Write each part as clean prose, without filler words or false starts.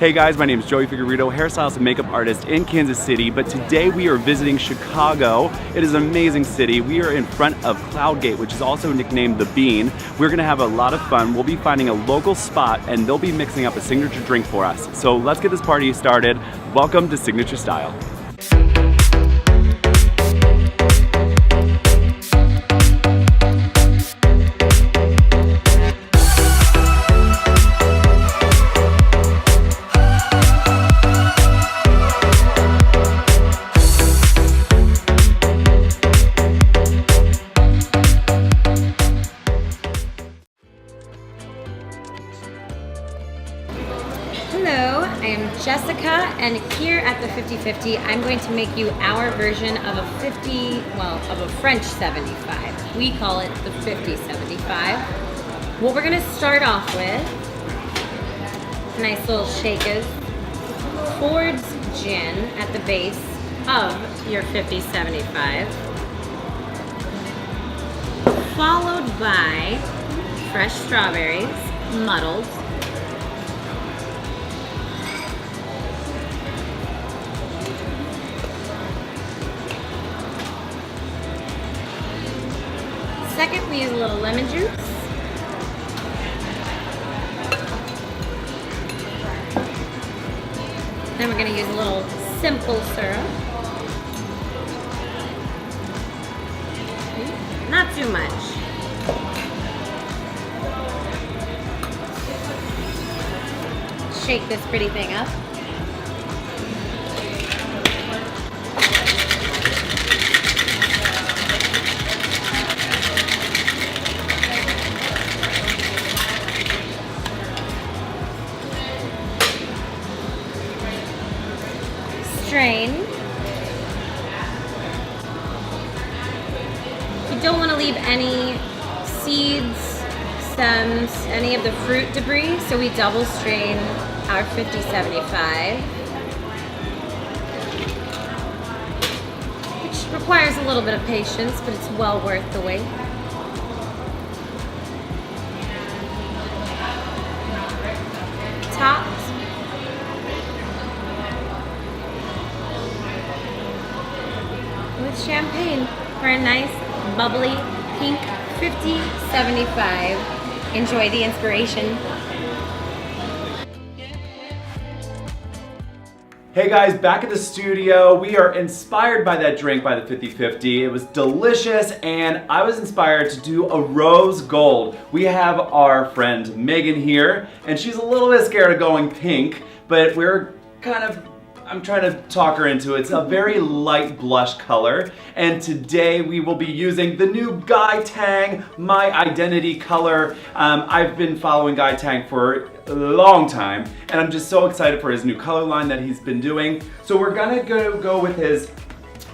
Hey guys, my name is Joey Figueiredo, hairstylist and makeup artist in Kansas City, but today we are visiting Chicago. It is an amazing city. We are in front of Cloud Gate, which is also nicknamed The Bean. We're gonna have a lot of fun. We'll be finding a local spot and they'll be mixing up a signature drink for us. So let's get this party started. Welcome to Signature Style. Hello, I am Jessica, and here at the 50/50, I'm going to make you our version of a French 75. We call it the 50/75. What we're gonna start off with, nice little shakers, Ford's Gin at the base of your 50/75, followed by fresh strawberries, muddled, second, we use a little lemon juice. Then we're going to use a little simple syrup. Not too much. Shake this pretty thing up. Strain. You don't want to leave any seeds, stems, any of the fruit debris, so we double strain our 50/75, which requires a little bit of patience, but it's well worth the wait. Topped with champagne for a nice bubbly pink 50/75. Enjoy the inspiration. Hey guys, back at the studio. We are inspired by that drink by the 50/50. It was delicious and I was inspired to do a rose gold. We have our friend Megan here and she's a little bit scared of going pink, but I'm trying to talk her into it. It's a very light blush color. And today we will be using the new Guy Tang, My Identity color. I've been following Guy Tang for a long time and I'm just so excited for his new color line that he's been doing. So we're gonna go with his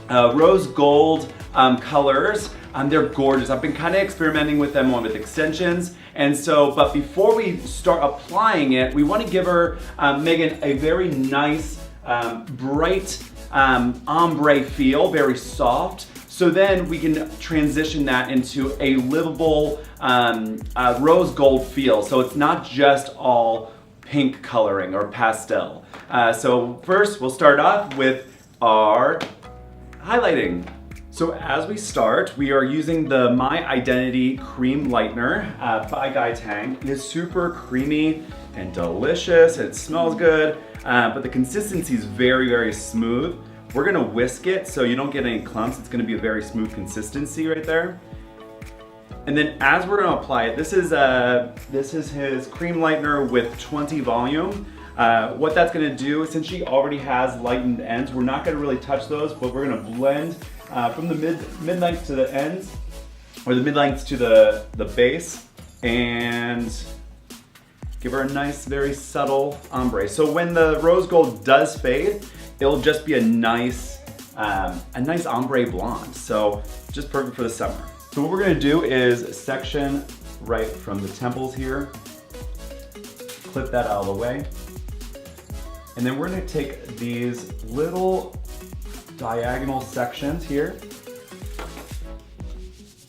rose gold colors. They're gorgeous. I've been kind of experimenting with them with extensions. And so, but before we start applying it, we want to give her, Megan, a very nice, bright ombre feel, very soft. So then we can transition that into a livable rose gold feel. So it's not just all pink coloring or pastel. So first we'll start off with our highlighting. So as we start, we are using the My Identity Cream Lightener by Guy Tang. It is super creamy and delicious. It smells good. But the consistency is very, very smooth. We're gonna whisk it so you don't get any clumps. It's gonna be a very smooth consistency right there. And then as we're gonna apply it, this is his cream lightener with 20 volume. What that's gonna do, since she already has lightened ends, we're not gonna really touch those, but we're gonna blend from the mid-length to the ends, or the mid-length to the base, and give her a nice, very subtle ombre. So when the rose gold does fade, it'll just be a nice ombre blonde. So just perfect for the summer. So what we're gonna do is section right from the temples here, clip that out of the way. And then we're gonna take these little diagonal sections here,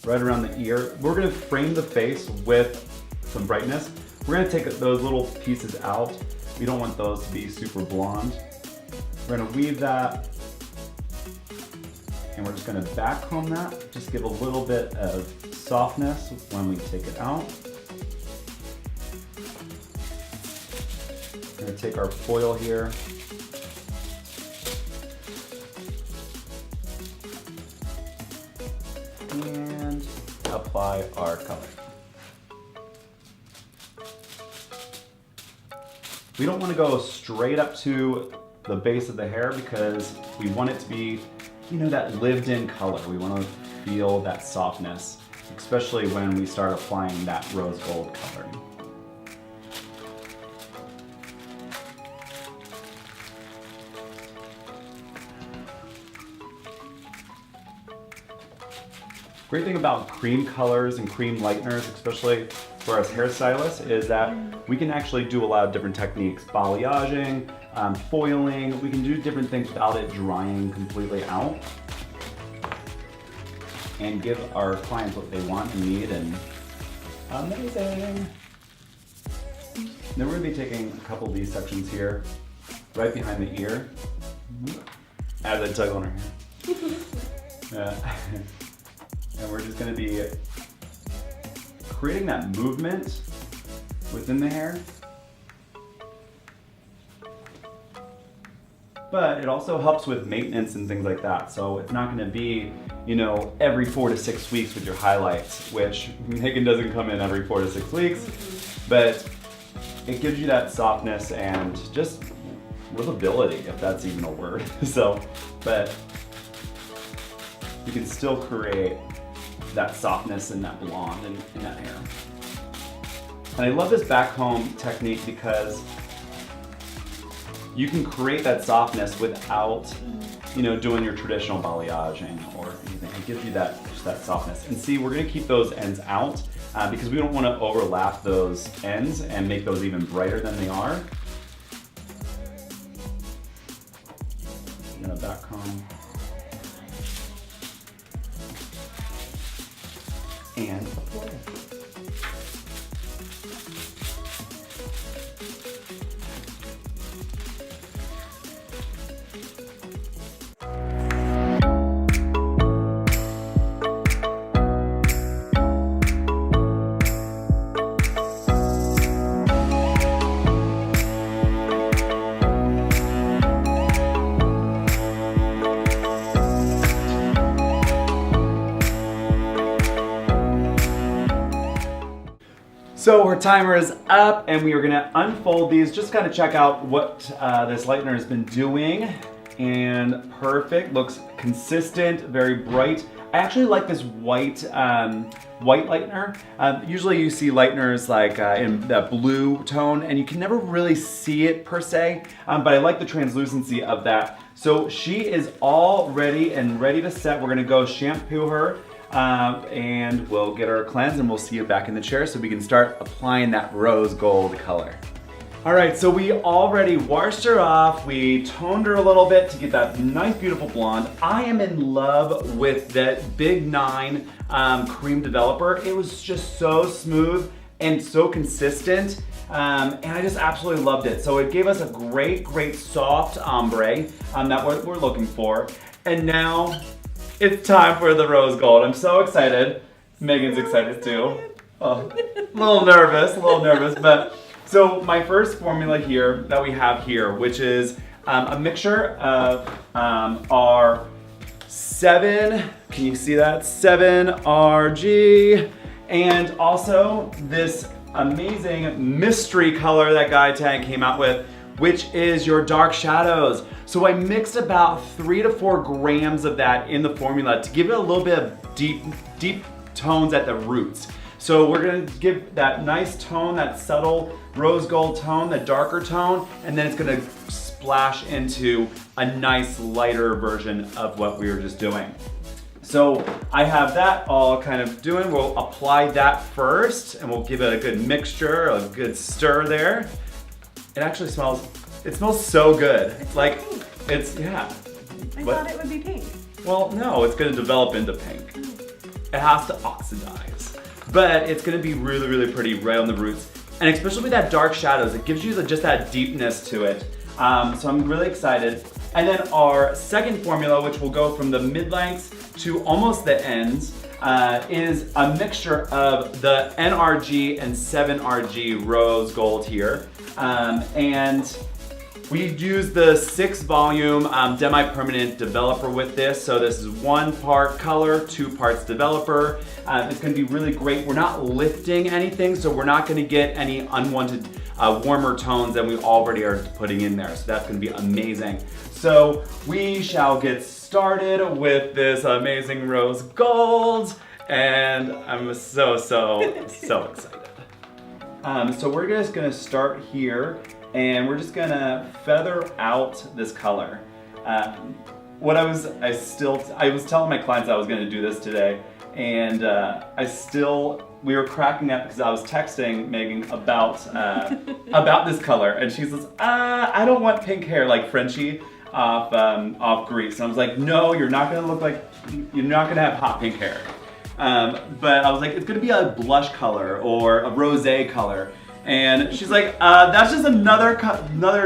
right around the ear. We're gonna frame the face with some brightness. We're gonna take those little pieces out We don't want those to be super blonde. We're gonna weave that, and we're just gonna back comb that, just give a little bit of softness when we take it out. We're gonna take our foil here. And apply our color. We don't want to go straight up to the base of the hair because we want it to be, you know, that lived-in color. We want to feel that softness, especially when we start applying that rose gold coloring. Great thing about cream colors and cream lighteners, especially for us hairstylists, is that we can actually do a lot of different techniques. Balayaging, foiling, we can do different things without it drying completely out. And give our clients what they want and need, and amazing. Then we're gonna be taking a couple of these sections here, right behind the ear. As I tug on her hair. And we're just gonna be creating that movement within the hair. But it also helps with maintenance and things like that. So it's not gonna be, you know, every 4 to 6 weeks with your highlights, which Megan doesn't come in every 4 to 6 weeks, but it gives you that softness and just livability, if that's even a word. But you can still create that softness and that blonde in that hair. And I love this back comb technique because you can create that softness without, you know, doing your traditional balayaging or anything. It gives you just that softness. And see, we're gonna keep those ends out because we don't wanna overlap those ends and make those even brighter than they are. I'm gonna back comb. And apply. So our timer is up and we are gonna unfold these, just kind of check out what this lightener has been doing. And perfect, looks consistent, very bright. I actually like this white lightener. Usually you see lighteners like in that blue tone and you can never really see it per se, but I like the translucency of that. So she is all ready and ready to set. We're gonna go shampoo her. And we'll get our cleanse and we'll see you back in the chair so we can start applying that rose gold color. All right, so we already washed her off. We toned her a little bit to get that nice, beautiful blonde. I am in love with that Big 9 cream developer. It was just so smooth and so consistent. And I just absolutely loved it. So it gave us a great, great soft ombre that we're looking for. And now, it's time for the rose gold. I'm so excited. Megan's excited too. Oh, a little nervous, but so my first formula here that we have here, which is a mixture of our 7, can you see that? 7RG, and also this amazing mystery color that Guy Tang came out with, which is your dark shadows. So I mixed about 3 to 4 grams of that in the formula to give it a little bit of deep tones at the roots. So we're gonna give that nice tone, that subtle rose gold tone, the darker tone, and then it's gonna splash into a nice lighter version of what we were just doing. So I have that all kind of doing. We'll apply that first and we'll give it a good mixture, a good stir there. It actually smells so good. It's like, pink. yeah. I thought it would be pink. Well, no, it's gonna develop into pink. It has to oxidize. But it's gonna be really, really pretty right on the roots. And especially with that dark shadows, it gives you just that deepness to it. So I'm really excited. And then our second formula, which will go from the mid-lengths to almost the ends, is a mixture of the NRG and 7RG rose gold here. And we use the 6 volume demi-permanent developer with this. So this is 1 part color, 2 parts developer. It's gonna be really great. We're not lifting anything, so we're not gonna get any unwanted warmer tones than we already are putting in there. So that's gonna be amazing. So we shall get started with this amazing rose gold. And I'm so excited. So we're just gonna start here, and we're just gonna feather out this color. I was telling my clients I was gonna do this today, and we were cracking up because I was texting Megan about this color, and she says, I don't want pink hair like Frenchie off Grease. And I was like, no, you're not gonna have hot pink hair. But I was like, it's gonna be a blush color or a rosé color. And she's like, that's just another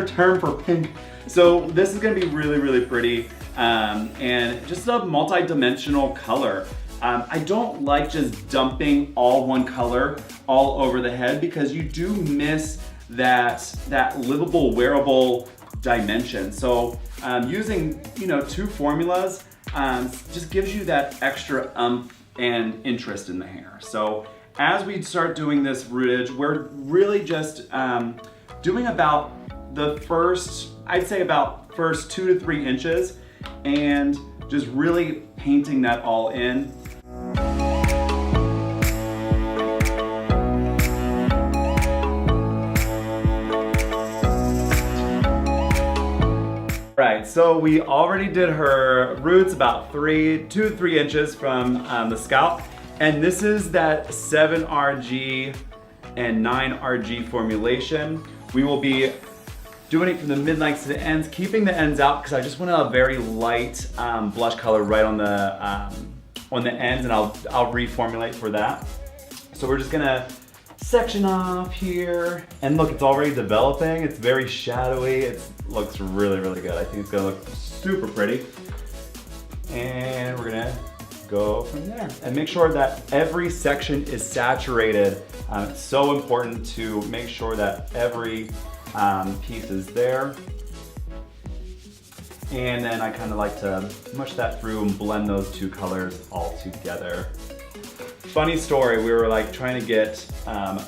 term for pink. So this is gonna be really, really pretty. And just a multi-dimensional color. I don't like just dumping all one color all over the head because you do miss that livable, wearable dimension. So using 2 formulas just gives you that extra and interest in the hair. So as we start doing this rootage, we're really just doing about the first 2 to 3 inches and just really painting that all in. Right, so we already did her roots about 2 to 3 inches from the scalp. And this is that 7RG and 9RG formulation. We will be doing it from the mid-lengths to the ends, keeping the ends out because I just want a very light blush color right on the ends, and I'll reformulate for that. So we're just gonna section off here, and look, it's already developing. It's very shadowy. It looks really, really good. I think it's gonna look super pretty. And we're gonna go from there and make sure that every section is saturated. It's so important to make sure that every piece is there. And then I kind of like to mush that through and blend those 2 colors all together. Funny story, we were like trying to get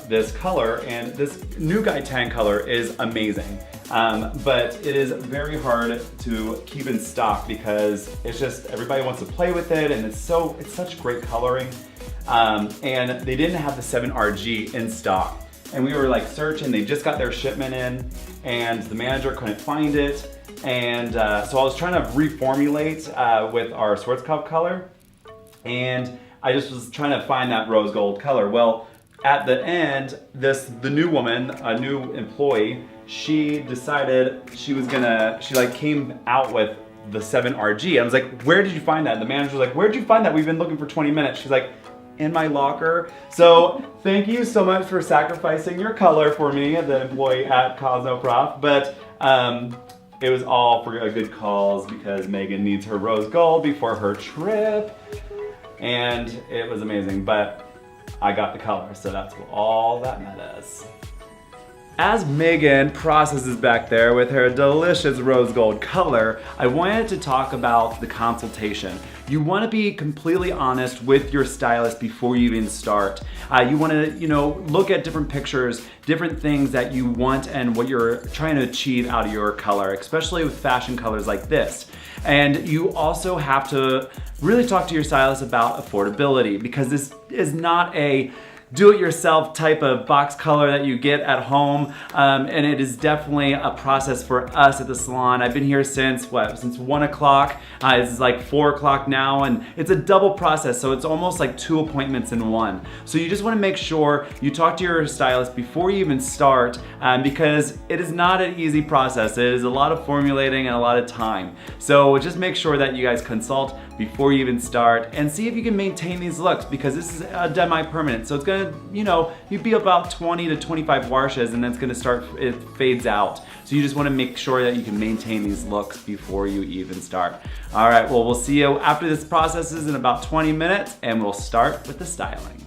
this color, and this new Guy Tang color is amazing. But it is very hard to keep in stock because it's just, everybody wants to play with it, and it's such great coloring. And they didn't have the 7RG in stock. And we were like searching, they just got their shipment in, and the manager couldn't find it. And so I was trying to reformulate with our Schwarzkopf color, and I just was trying to find that rose gold color. Well, at the end, the new woman, a new employee, she decided she came out with the 7RG. I was like, where did you find that? And the manager was like, where did you find that? We've been looking for 20 minutes. She's like, in my locker. So thank you so much for sacrificing your color for me, the employee at Cosmoprof. But it was all for a good cause because Megan needs her rose gold before her trip. And it was amazing, but I got the color, so that's all that matters. As Megan processes back there with her delicious rose gold color, I wanted to talk about the consultation. You want to be completely honest with your stylist before you even start. You want to, look at different pictures, different things that you want and what you're trying to achieve out of your color, especially with fashion colors like this. And you also have to really talk to your stylist about affordability, because this is not a do-it-yourself type of box color that you get at home, and it is definitely a process for us at the salon. I've been here since 1 o'clock. It's like 4 o'clock now, and it's a double process, so it's almost like 2 appointments in one. So you just want to make sure you talk to your stylist before you even start, because it is not an easy process. It is a lot of formulating and a lot of time. So just make sure that you guys consult before you even start, and see if you can maintain these looks, because this is a demi-permanent. So it's gonna, you'd be about 20 to 25 washes, and then it's gonna start, it fades out. So you just wanna make sure that you can maintain these looks before you even start. All right, well, we'll see you after this processes in about 20 minutes, and we'll start with the styling.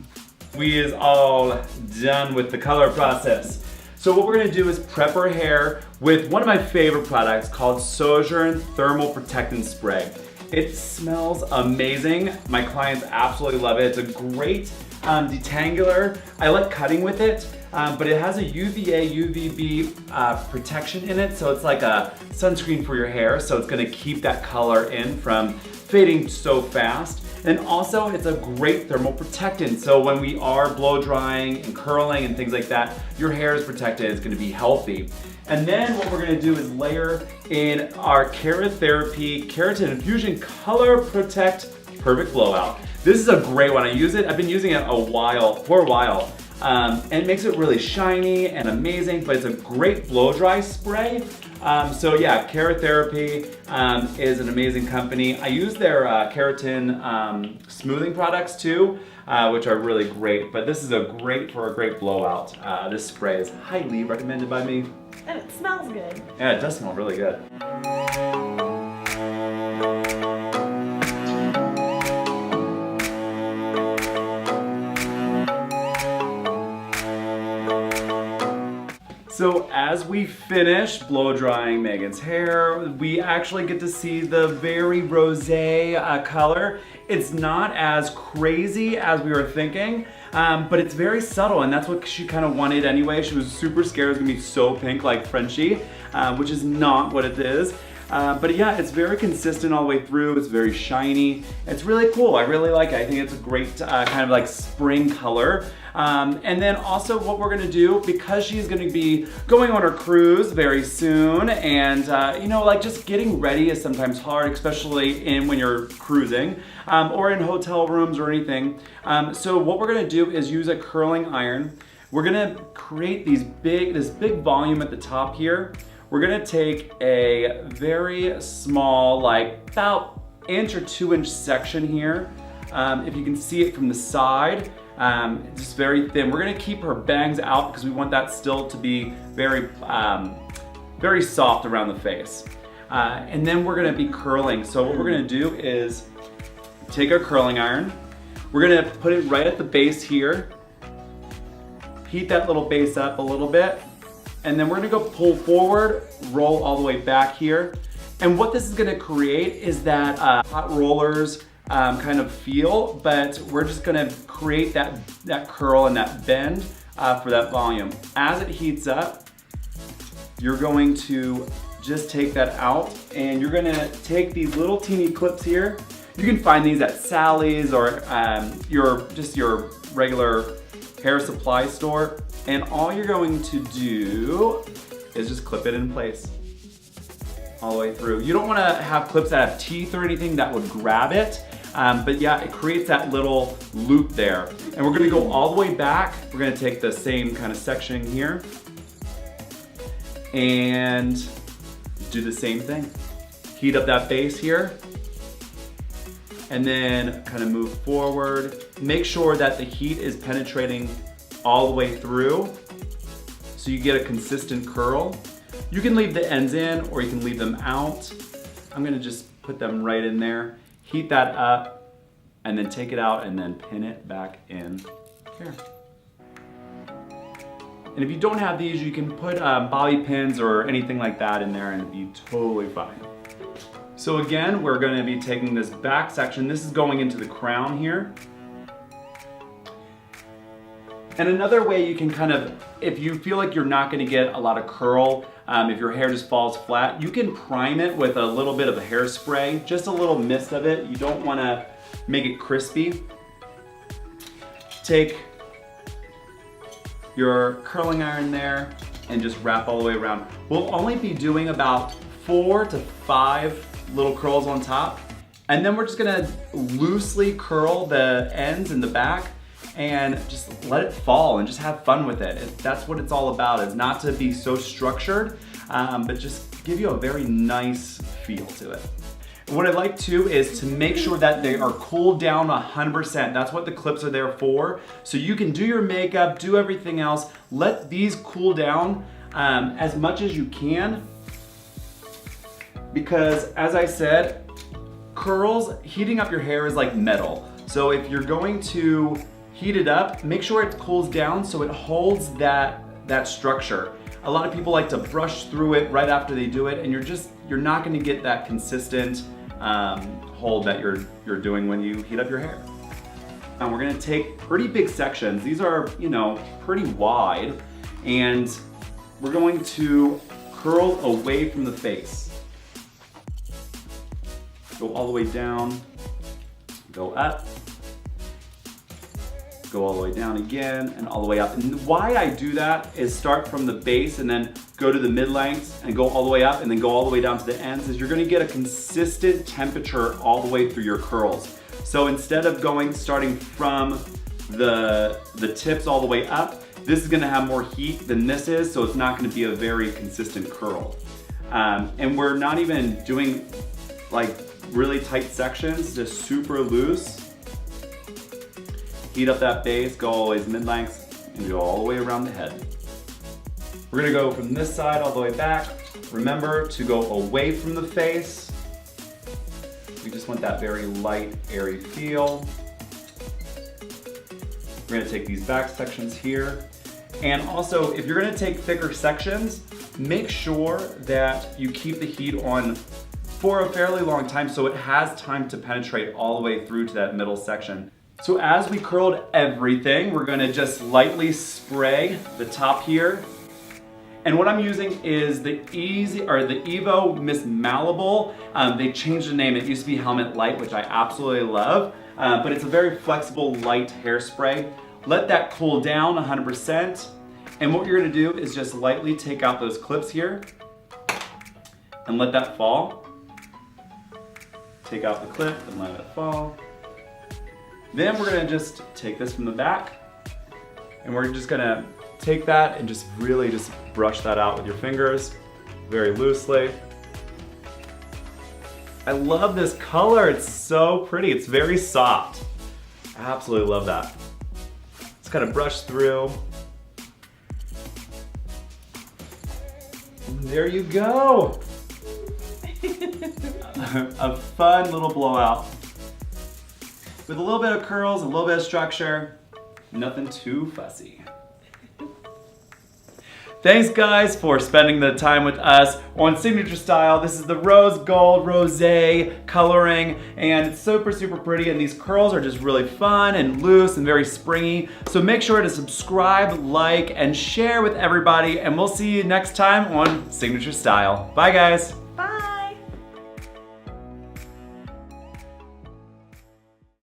We is all done with the color process. So what we're gonna do is prep our hair with one of my favorite products called Sojourn Thermal Protectant Spray. It smells amazing. My clients absolutely love it. It's a great detangler. I like cutting with it, but it has a UVA, UVB protection in it, so it's like a sunscreen for your hair, so it's gonna keep that color in from fading so fast. And also, it's a great thermal protectant, so when we are blow drying and curling and things like that, your hair is protected, it's gonna be healthy. And then what we're gonna do is layer in our Keratherapy Keratin Infusion Color Protect Perfect Blowout. This is a great one. I've been using it for a while. And it makes it really shiny and amazing, but it's a great blow dry spray. So yeah, Keratherapy is an amazing company. I use their keratin smoothing products too, which are really great, but this is for a great blowout. This spray is highly recommended by me. And it smells good. Yeah, it does smell really good. So as we finish blow drying Megan's hair, we actually get to see the very rosé color. It's not as crazy as we were thinking, but it's very subtle, and that's what she kind of wanted anyway. She was super scared it was gonna be so pink like Frenchie, which is not what it is. But yeah, it's very consistent all the way through. It's very shiny. It's really cool. I really like it. I think it's a great kind of like spring color. And then also what we're gonna do, because she's gonna be going on her cruise very soon, and like just getting ready is sometimes hard, especially when you're cruising, or in hotel rooms or anything. So what we're gonna do is use a curling iron. We're gonna create this big volume at the top here. We're gonna take a very small, like about 1 or 2 inch section here. If you can see it from the side, just very thin. We're gonna keep her bangs out because we want that still to be very, very soft around the face. And then we're gonna be curling. So what we're gonna do is take our curling iron. We're gonna put it right at the base here. Heat that little base up a little bit. And then we're gonna go pull forward, roll all the way back here. And what this is gonna create is that hot rollers kind of feel, but we're just gonna create that curl and that bend for that volume. As it heats up, you're going to just take that out, and you're gonna take these little teeny clips here. You can find these at Sally's or your regular hair supply store. And all you're going to do is just clip it in place all the way through. You don't want to have clips that have teeth or anything that would grab it, but yeah, it creates that little loop there. And we're going to go all the way back. We're going to take the same kind of section here and do the same thing. Heat up that base here, and then kind of move forward. Make sure that the heat is penetrating all the way through so you get a consistent curl. You can leave the ends in or you can leave them out. I'm gonna just put them right in there, heat that up, and then take it out and then pin it back in here. And if you don't have these, you can put bobby pins or anything like that in there and it'd be totally fine. So again, we're gonna be taking this back section. This is going into the crown here. And another way you can kind of, if you feel like you're not gonna get a lot of curl, if your hair just falls flat, you can prime it with a little bit of a hairspray, just a little mist of it. You don't wanna make it crispy. Take your curling iron there and just wrap all the way around. We'll only be doing about 4 to 5 little curls on top, and then we're just gonna loosely curl the ends in the back and just let it fall and just have fun with it. That's what it's all about. It's not to be so structured, but just give you a very nice feel to it. And what I like too is to make sure that they are cooled down 100%. That's what the clips are there for. So you can do your makeup, do everything else. Let these cool down as much as you can. Because as I said, curls, heating up your hair is like metal. So if you're going to heat it up, make sure it cools down so it holds that structure. A lot of people like to brush through it right after they do it, and you're not gonna get that consistent hold that you're doing when you heat up your hair. And we're gonna take pretty big sections. These are, pretty wide, and we're going to curl away from the face. Go all the way down, go up, go all the way down again, and all the way up. And why I do that is start from the base and then go to the mid-lengths and go all the way up and then go all the way down to the ends, is you're gonna get a consistent temperature all the way through your curls. So instead of starting from the tips all the way up, this is gonna have more heat than this is, so it's not gonna be a very consistent curl. And we're not even doing like really tight sections, just super loose. Heat up that base, go always mid-lengths, and go all the way around the head. We're gonna go from this side all the way back. Remember to go away from the face. We just want that very light, airy feel. We're gonna take these back sections here. And also, if you're gonna take thicker sections, make sure that you keep the heat on for a fairly long time so it has time to penetrate all the way through to that middle section. So as we curled everything, we're gonna just lightly spray the top here. And what I'm using is the Evo Miss Malleable. They changed the name. It used to be Helmet Light, which I absolutely love. But it's a very flexible, light hairspray. Let that cool down 100%. And what you're gonna do is just lightly take out those clips here and let that fall. Take out the clip and let it fall. Then we're gonna just take this from the back and we're just gonna take that and just really just brush that out with your fingers very loosely. I love this color, it's so pretty, it's very soft. I absolutely love that. Just kind of brush through. And there you go. A fun little blowout. With a little bit of curls, a little bit of structure, nothing too fussy. Thanks guys for spending the time with us on Signature Style. This is the rose gold rosé coloring and it's super pretty, and these curls are just really fun and loose and very springy. So make sure to subscribe, like, and share with everybody, and we'll see you next time on Signature Style. Bye guys.